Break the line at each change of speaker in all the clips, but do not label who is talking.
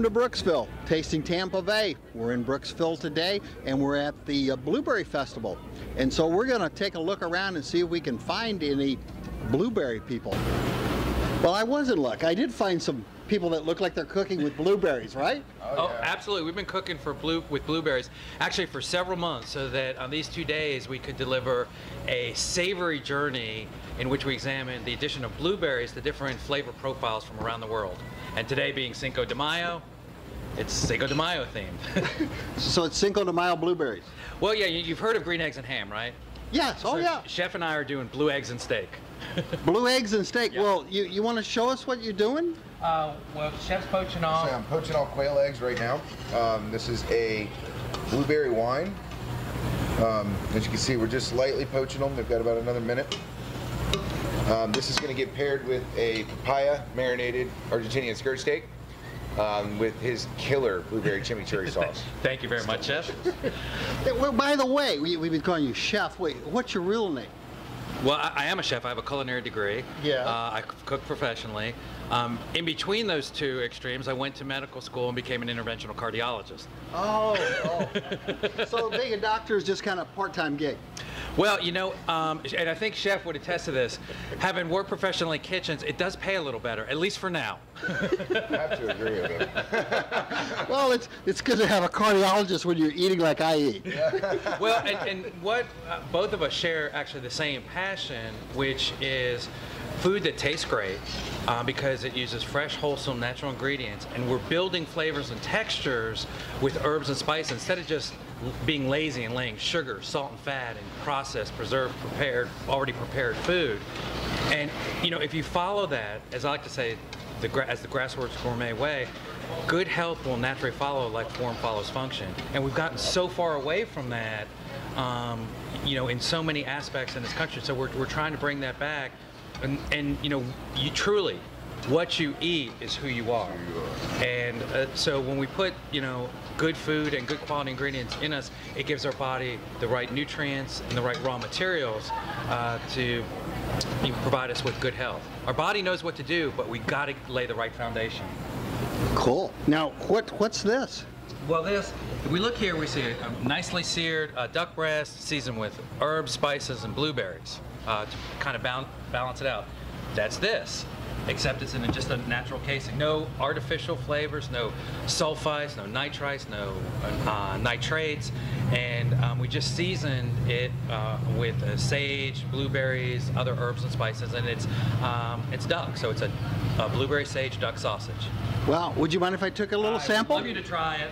Welcome to Brooksville, Tasting Tampa Bay. We're in Brooksville today and we're at the Blueberry Festival. And so we're gonna take a look around and see if we can find any blueberry people. Well, I was in luck. I did find some people that look like they're cooking with blueberries, right?
Oh, yeah. Absolutely. We've been cooking with blueberries actually for several months, so that on these 2 days we could deliver a savory journey in which we examine the addition of blueberries to different flavor profiles from around the world. And today being Cinco de Mayo, it's Cinco de Mayo themed.
So it's Cinco de Mayo blueberries.
Well, yeah, you've heard of green eggs and ham, right?
Yes,
So
yeah.
Chef and I are doing blue eggs and steak.
Blue eggs and steak.
Yeah.
Well, you want to show us what you're doing?
Well, Chef's poaching off.
So I'm poaching all quail eggs right now. This is a blueberry wine. As you can see, we're just lightly poaching them. They've got about another minute. This is going to get paired with a papaya marinated Argentinian skirt steak with his killer blueberry chimichurri sauce.
Thank you very much, Chef.
Well, by the way, we've been calling you Chef. Wait, what's your real name?
Well, I am a chef. I have a culinary degree.
Yeah.
I cook professionally. In between those two extremes, I went to medical school and became an interventional cardiologist.
Oh. So being a doctor is just kind of part-time gig.
Well, you know, and I think Chef would attest to this, having worked professionally in kitchens, it does pay a little better, at least for now.
I have to agree with him.
Well, it's good to have a cardiologist when you're eating like I eat.
Well, and what both of us share actually the same passion, which is food that tastes great because it uses fresh, wholesome, natural ingredients, and we're building flavors and textures with herbs and spices instead of just being lazy and laying sugar, salt and fat, and processed, preserved, already prepared food. And you know, if you follow that, as I like to say, as the Grassroots Gourmet way, good health will naturally follow like form follows function. And we've gotten so far away from that, you know, in so many aspects in this country. So we're trying to bring that back. And you know, you truly, what you eat is who you are. And so when we put, you know, good food and good quality ingredients in us, it gives our body the right nutrients and the right raw materials to provide us with good health. Our body knows what to do, but we got to lay the right foundation.
Cool. Now, what's this?
Well, if we look here, we see a nicely seared duck breast seasoned with herbs, spices, and blueberries to kind of balance it out. That's this, except it's in just a natural casing. No artificial flavors, no sulfites, no nitrites, no nitrates, and we just seasoned it with sage, blueberries, other herbs and spices, and it's duck, so it's a blueberry sage duck sausage.
Well, would you mind if I took a little sample?
I'd love you to try it.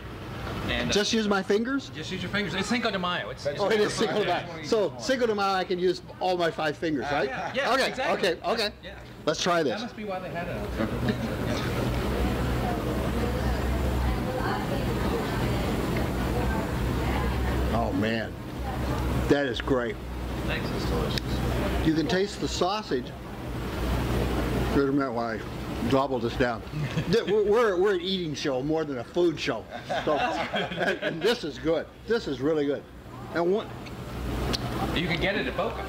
And,
just use my fingers?
Just use your fingers. It's Cinco de Mayo. It's
it is Cinco de Mayo. So Cinco de Mayo, I can use all my 5 fingers, right?
Yeah,
okay,
exactly.
Okay.
Yeah.
Let's try this.
That must be why they had it.
Oh man, that is great.
Thanks, it's delicious.
You can taste the sausage. Wait a minute while I gobble this down. We're an eating show more than a food show. So, and this is good. This is really good. And what?
You can get it at Boca.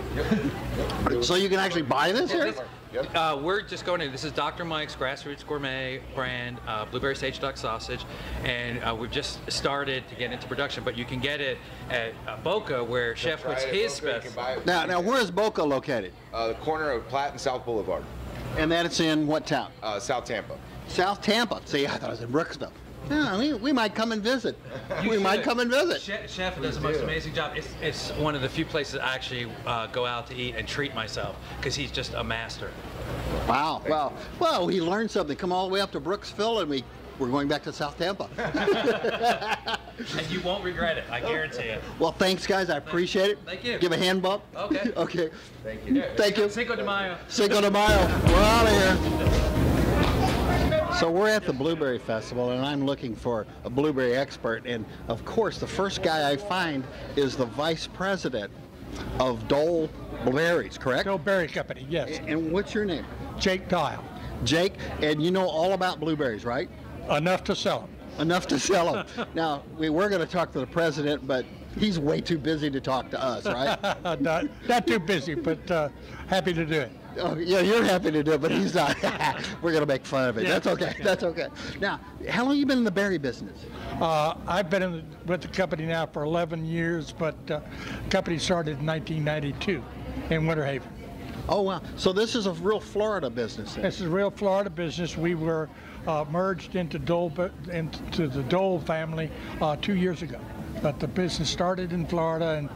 So you can actually buy this here?
We're just going in. This is Dr. Mike's Grassroots Gourmet brand blueberry sage duck sausage, and we've just started to get into production. But you can get it at Boca, where Chef puts his special.
Now, where is Boca located?
The corner of Platt and South Boulevard.
And that's in what town?
South Tampa.
South Tampa. See, I thought it was in Brooksville. Yeah, we might come and visit.
We
might come and visit.
Chef does the most amazing job. It's one of the few places I actually go out to eat and treat myself, because he's just a master.
Wow. Well, we learned something. Come all the way up to Brooksville, and we're going back to South Tampa.
And you won't regret it, I guarantee it.
Well, thanks, guys. I appreciate it.
Thank you.
Give a hand bump.
Okay.
Okay.
Thank you.
Thank you.
Cinco de Mayo.
Cinco de Mayo. We're out of here. So we're at the Blueberry Festival, and I'm looking for a blueberry expert. And of course, the first guy I find is the vice president of Dole Berries, correct?
Dole Berry Company, yes.
And what's your name?
Jake Dial.
Jake, and you know all about blueberries, right?
Enough to sell them.
Enough to sell them. Now, we were going to talk to the president, but he's way too busy to talk to us, right?
Not too busy, but happy to do it.
Oh, yeah, you're happy to do it, but he's not. We're going to make fun of it.
Yeah.
That's okay. That's okay. Now, how long have you been in the berry business?
I've been with the company now for 11 years, but the company started in 1992 in Winter Haven.
Oh, wow. So this is a real Florida business then.
This is a real Florida business. We were merged into the Dole family 2 years ago. But the business started in Florida, and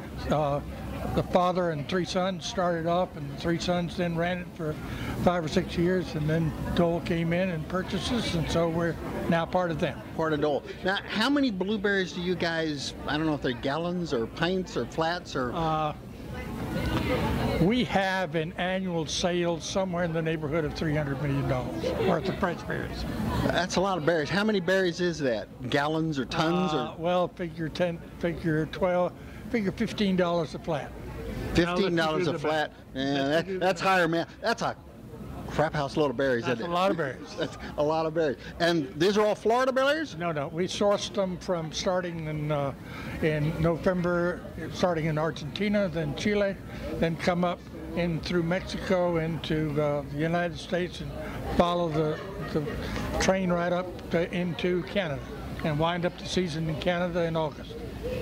the father and 3 sons started off, and the 3 sons then ran it for 5 or 6 years, and then Dole came in and purchased us, and so we're now part of them.
Part of Dole. Now, how many blueberries do you guys, I don't know if they're gallons or pints or flats or...
We have an annual sales somewhere in the neighborhood of $300 million worth of fresh berries.
That's a lot of berries. How many berries is that? Gallons or tons?
Well, figure 10, figure 12, figure $15 a flat.
$15 a flat. Yeah, that's higher, man. That's a crap house load of berries,
That's
isn't it?
a lot of berries.
That's a lot of berries. And these are all Florida berries?
No. We sourced them from starting in November, starting in Argentina, then Chile, then come up in through Mexico into the United States and follow the train right up into Canada and wind up the season in Canada in August.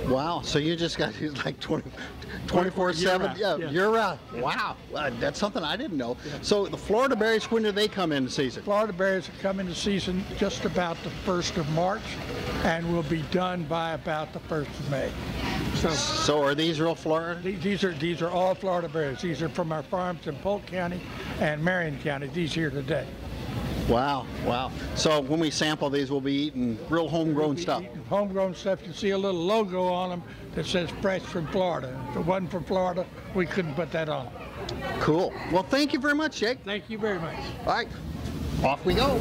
Wow. So you just got these like 24/7? Yeah, year round. Wow. That's something I didn't know.
Yeah.
So the Florida berries, when do they come into season?
Florida berries come into season just about the 1st of March and will be done by about the 1st of May.
So are these real Florida?
These are all Florida berries. These are from our farms in Polk County and Marion County, these here today.
Wow, wow. So when we sample these, we'll be eating real homegrown stuff.
Homegrown stuff. You see a little logo on them that says fresh from Florida. If it wasn't from Florida, we couldn't put that on.
Cool. Well, thank you very much, Jake.
Thank you very much.
All right, off we go.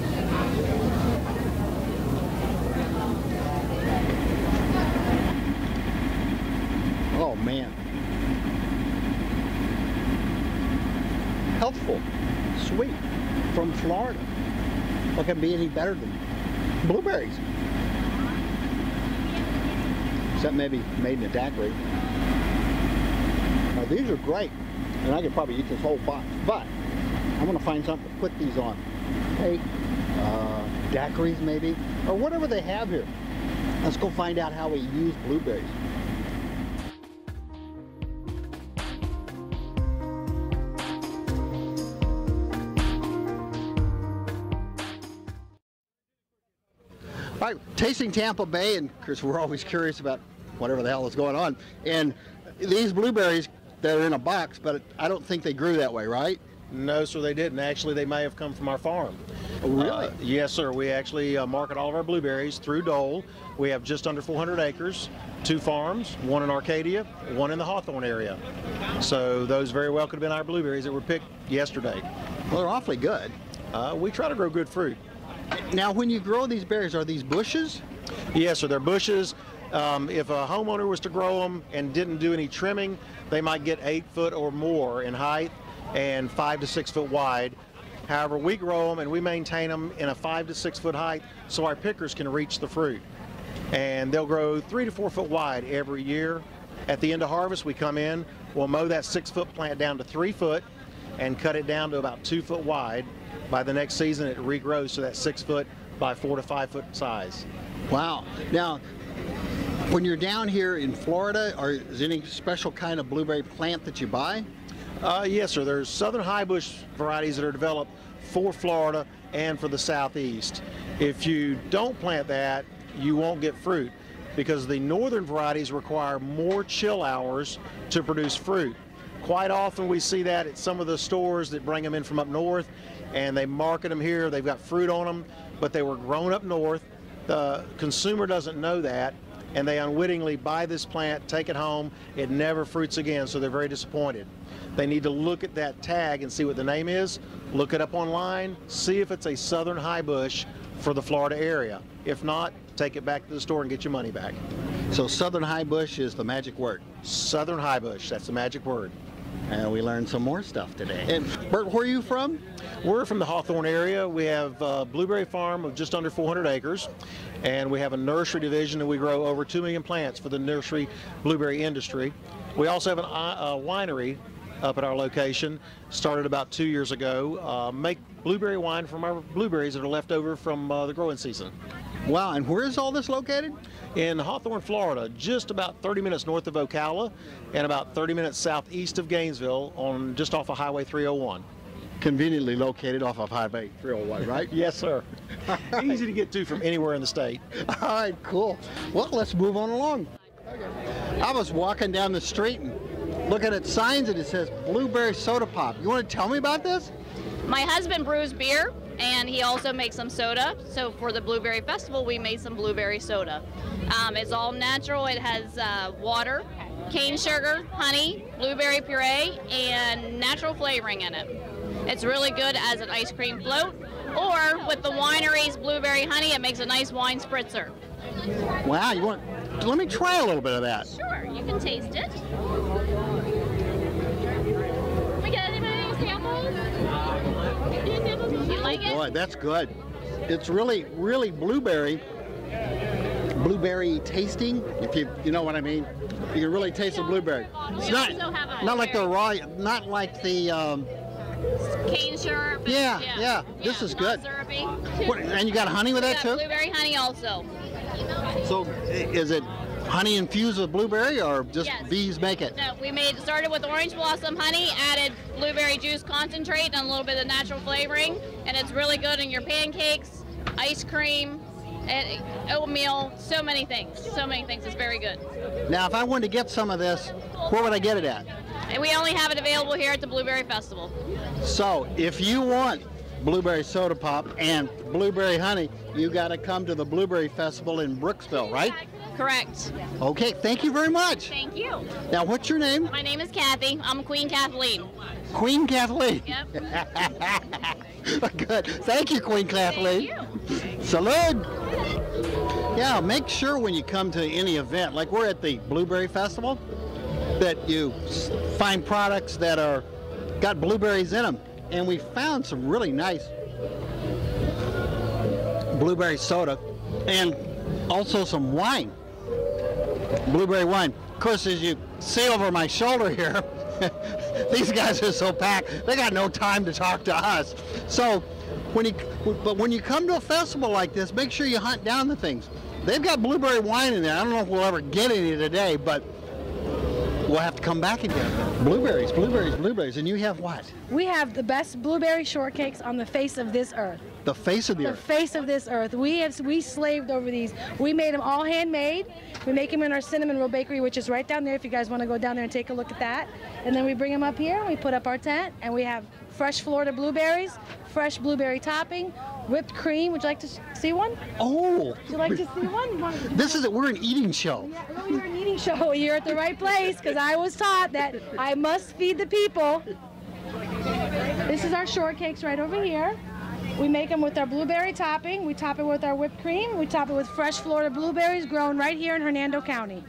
Oh, man. Healthful, sweet, from Florida. What can be any better than blueberries? Except maybe made in a daiquiri. Now these are great, and I could probably eat this whole box, but I'm gonna find something to put these on. Hey, daiquiris maybe, or whatever they have here. Let's go find out how we use blueberries. All right, tasting Tampa Bay, and of course we're always curious about whatever the hell is going on. And these blueberries, they're in a box, but I don't think they grew that way, right?
No, sir, they didn't. Actually, they may have come from our farm.
Oh, really?
Yes, sir. We actually market all of our blueberries through Dole. We have just under 400 acres, 2 farms, one in Arcadia, one in the Hawthorne area. So those very well could have been our blueberries that were picked yesterday.
Well, they're awfully good.
We try to grow good fruit.
Now, when you grow these berries, are these bushes?
Yes, sir, they're bushes. If a homeowner was to grow them and didn't do any trimming, they might get 8 foot or more in height and 5 to 6 foot wide. However, we grow them and we maintain them in a 5 to 6 foot height so our pickers can reach the fruit. And they'll grow 3 to 4 foot wide every year. At the end of harvest, we come in, we'll mow that 6 foot plant down to 3 foot and cut it down to about 2 foot wide. By the next season, it regrows to that 6 foot by 4 to 5 foot size.
Wow. Now, when you're down here in Florida, is there any special kind of blueberry plant that you buy?
Yes, sir. There's southern high bush varieties that are developed for Florida and for the southeast. If you don't plant that, you won't get fruit because the northern varieties require more chill hours to produce fruit. Quite often we see that at some of the stores that bring them in from up north and they market them here. They've got fruit on them, but they were grown up north. The consumer doesn't know that, and they unwittingly buy this plant, take it home, it never fruits again, so they're very disappointed. They need to look at that tag and see what the name is, look it up online, see if it's a southern high bush for the Florida area. If not, take it back to the store and get your money back.
So southern high bush is the magic word.
Southern high bush, that's the magic word.
And we learned some more stuff today. And Bert, where are you from?
We're from the Hawthorne area. We have a blueberry farm of just under 400 acres, and we have a nursery division, and we grow over 2 million plants for the nursery blueberry industry. We also have a winery up at our location. Started about 2 years ago. Make blueberry wine from our blueberries that are left over from the growing season.
Wow, and where is all this located?
In Hawthorne, Florida, just about 30 minutes north of Ocala and about 30 minutes southeast of Gainesville, on just off of Highway 301.
Conveniently located off of Highway 301, right?
Yes, sir. Easy to get to from anywhere in the state.
All right, cool. Well, let's move on along. I was walking down the street and looking at signs and it says blueberry soda pop. You want to tell me about this?
My husband brews beer, and he also makes some soda. So for the Blueberry Festival, we made some blueberry soda. It's all natural. It has water, cane sugar, honey, blueberry puree, and natural flavoring in it. It's really good as an ice cream float, or with the winery's blueberry honey, it makes a nice wine spritzer.
Wow, you want? Let me try a little bit of that.
Sure, you can taste it. We got any samples? You like it?
Boy, that's good. It's really, really blueberry tasting, if you know what I mean. You can really taste the blueberry. It's not like the raw, not like the
cane syrup.
Yeah. This is good.
Syrupy.
And you got honey with that too?
Blueberry honey also.
So is it honey infused with blueberry, or just bees make it?
No, we started with orange blossom honey, added blueberry juice concentrate and a little bit of natural flavoring, and it's really good in your pancakes, ice cream, and oatmeal, so many things. It's very good.
Now, if I wanted to get some of this, where would I get it at?
And we only have it available here at the Blueberry Festival.
So if you want blueberry soda pop and blueberry honey, you got to come to the Blueberry Festival in Brooksville, right?
Correct.
Okay, thank you very much.
Thank you.
Now, what's your name?
My name is Kathy. I'm Queen Kathleen.
Queen Kathleen.
Yep.
Good. Thank you, Queen Kathleen.
Thank you.
Salute. Yeah, make sure when you come to any event, like we're at the Blueberry Festival, that you find products that are got blueberries in them. And we found some really nice blueberry soda and also some wine, blueberry wine. Of course, as you see over my shoulder here, these guys are so packed, they got no time to talk to us. So when you come to a festival like this, make sure you hunt down the things. They've got blueberry wine in there. I don't know if we'll ever get any today, but we'll have to come back and get them. Blueberries. And you have what?
We have the best blueberry shortcakes on the face of this earth.
The face of the earth.
The face of this earth. We slaved over these. We made them all handmade. We make them in our cinnamon roll bakery, which is right down there if you guys want to go down there and take a look at that. And then we bring them up here, and we put up our tent, and we have fresh Florida blueberries, fresh blueberry topping, whipped cream. Would you like to see one?
Oh.
Would you like to see one?
We're an eating show.
Yeah, we're an eating show. You're at the right place, because I was taught that I must feed the people. This is our shortcakes right over here. We make them with our blueberry topping. We top it with our whipped cream. We top it with fresh Florida blueberries grown right here in Hernando County.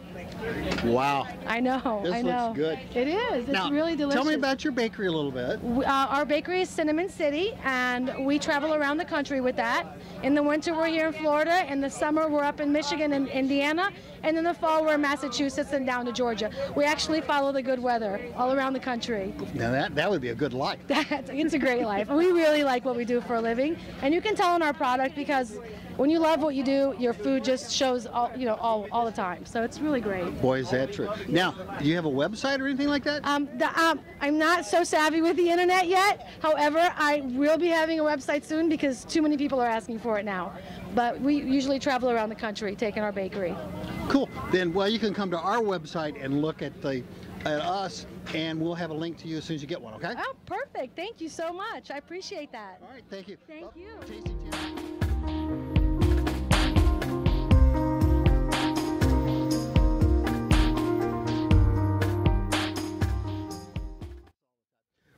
Wow.
I know.
This looks good.
It is. It's
now,
really delicious.
Tell me about your bakery a little bit.
Our bakery is Cinnamon City, and we travel around the country with that. In the winter, we're here in Florida. In the summer, we're up in Michigan and Indiana. And in the fall, we're in Massachusetts and down to Georgia. We actually follow the good weather all around the country.
Now that would be a good life.
It's a great life. We really like what we do for a living. And you can tell in our product, because when you love what you do, your food just shows all the time. So it's really great.
Boy, is that true. Now, do you have a website or anything like that?
I'm not so savvy with the internet yet. However, I will be having a website soon, because too many people are asking for it now. But we usually travel around the country taking our bakery.
Cool. Then, well, you can come to our website and look at us, and we'll have a link to you as soon as you get one, okay?
Oh, perfect. Thank you so much. I appreciate that.
All right, thank you.
Thank you.
Tasting test.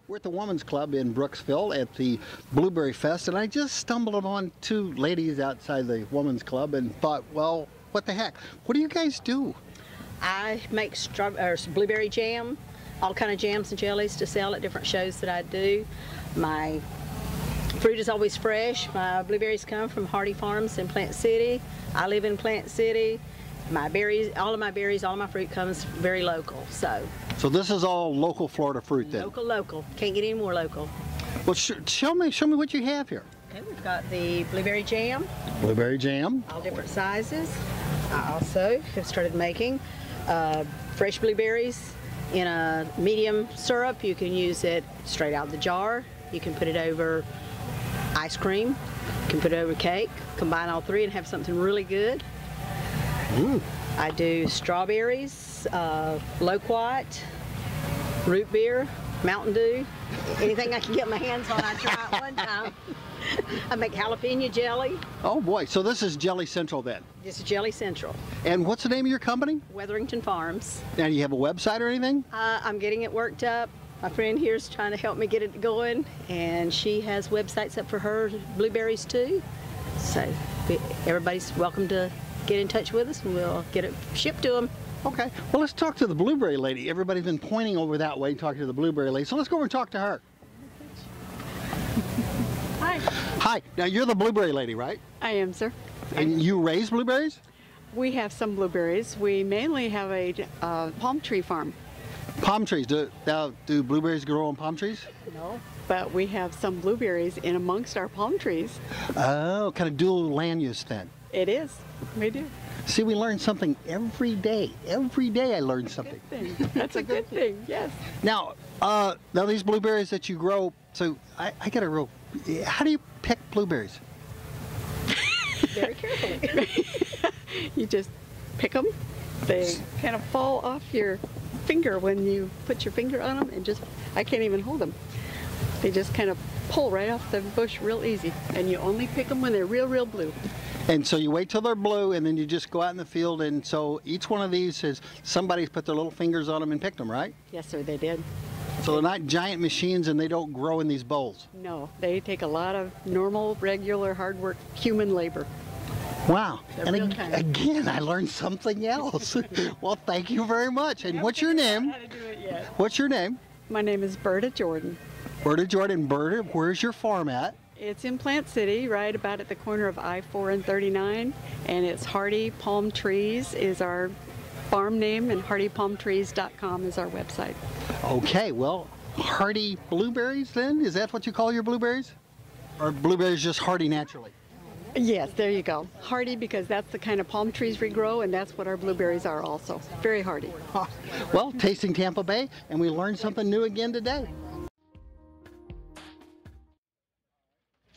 We're at the Women's Club in Brooksville at the Blueberry Fest, and I just stumbled upon two ladies outside the Women's Club and thought, well, what the heck? What do you guys do?
I make blueberry jam, all kind of jams and jellies to sell at different shows that I do. My fruit is always fresh. My blueberries come from Hardy Farms in Plant City. I live in Plant City, My berries, all of my fruit comes very local. So
this is all local Florida fruit then?
local. Can't get any more local.
Well, show me what you have here.
Okay, we've got the blueberry jam.
Blueberry jam.
All different sizes. I also have started making fresh blueberries in a medium syrup. You can use it straight out of the jar. You can put it over ice cream. You can put it over cake. Combine all three and have something really good.
Ooh.
I do strawberries, loquat, root beer, Mountain Dew, anything I can get my hands on. I try it one time. I make jalapeno jelly.
Oh boy, so this is Jelly Central then?
This is Jelly Central.
And what's the name of your company?
Weatherington Farms.
Now, do you have a website or anything?
I'm getting it worked up. My friend here is trying to help me get it going, and she has websites up for her blueberries too. So everybody's welcome to get in touch with us, and we'll get it shipped to them.
Okay, well, let's talk to the blueberry lady. Everybody's been pointing over that way talking to the blueberry lady, so let's go over and talk to her.
Hi.
Hi, now you're the blueberry lady, right?
I am, sir.
And you raise blueberries?
We have some blueberries. We mainly have a palm tree farm.
Palm trees. Do blueberries grow on palm trees?
No. But we have some blueberries in amongst our palm trees.
Oh, kind of dual land use then.
It is. We do.
See, we learn something every day. Every day I learn something.
That's a good thing, yes.
Now these blueberries that you grow, so I got a real, how do you pick blueberries?
Very carefully.
You just pick them. They kind of fall off your finger when you put your finger on them, and I can't even hold them. They just kind of pull right off the bush real easy, and you only pick them when they're real blue.
And so you wait till they're blue, and then you just go out in the field, and so each one of these is somebody's put their little fingers on them and picked them, right?
Yes, sir, they did.
So they're not giant machines, and they don't grow in these bowls?
No, they take a lot of normal, regular, hard work, human labor.
Wow.
They're
And
real kind.
again, I learned something else. Well, thank you very much. And what's your name?
How to do it yet.
What's your name?
My name is Berta Jordan.
Berta Jordan. Berta, where's your farm at?
It's in Plant City, right about at the corner of I-4 and 39, and it's Hardy Palm Trees is our farm name, and hardypalmtrees.com is our website.
Okay, well, Hardy blueberries then? Is that what you call your blueberries? Or blueberries just hardy naturally?
Yes, there you go. Hardy because that's the kind of palm trees we grow, and that's what our blueberries are also. Very hardy.
Well, Tasting Tampa Bay, and we learned something new again today.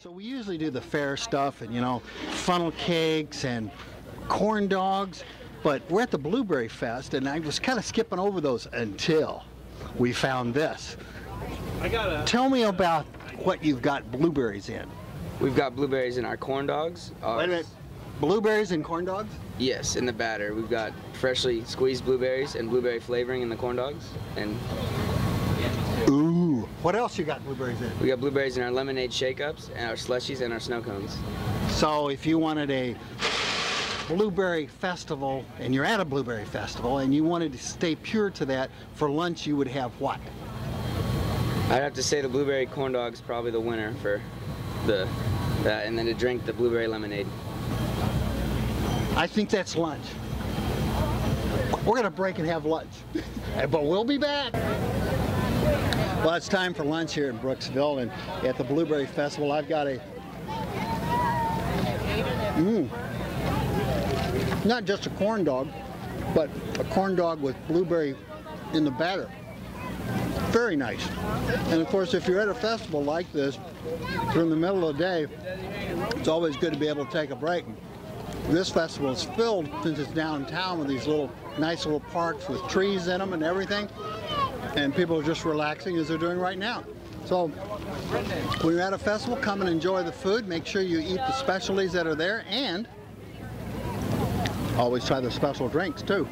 So we usually do the fair stuff and, funnel cakes and corn dogs, but we're at the Blueberry Fest, and I was kind of skipping over those until we found this. Tell me about what you've got blueberries in.
We've got blueberries in our corn dogs.
Wait a minute. Blueberries and corn dogs?
Yes, in the batter. We've got freshly squeezed blueberries and blueberry flavoring in the corn dogs. And
ooh. What else you got blueberries in?
we got blueberries in our lemonade shake-ups and our slushies and our snow cones.
So if you wanted a blueberry festival, and you're at a blueberry festival, and you wanted to stay pure to that, for lunch you would have what?
I'd have to say the blueberry corn dog's probably the winner for that, and then to drink the blueberry lemonade.
I think that's lunch. We're gonna break and have lunch, but we'll be back. Well, it's time for lunch here in Brooksville, and at the Blueberry Festival, I've got a, not just a corn dog, but a corn dog with blueberry in the batter. Very nice. And of course, if you're at a festival like this, during the middle of the day, it's always good to be able to take a break. This festival is filled, since it's downtown, with these nice little parks with trees in them and everything. And people are just relaxing as they're doing right now. So when you're at a festival, come and enjoy the food. Make sure you eat the specialties that are there, and always try the special drinks too.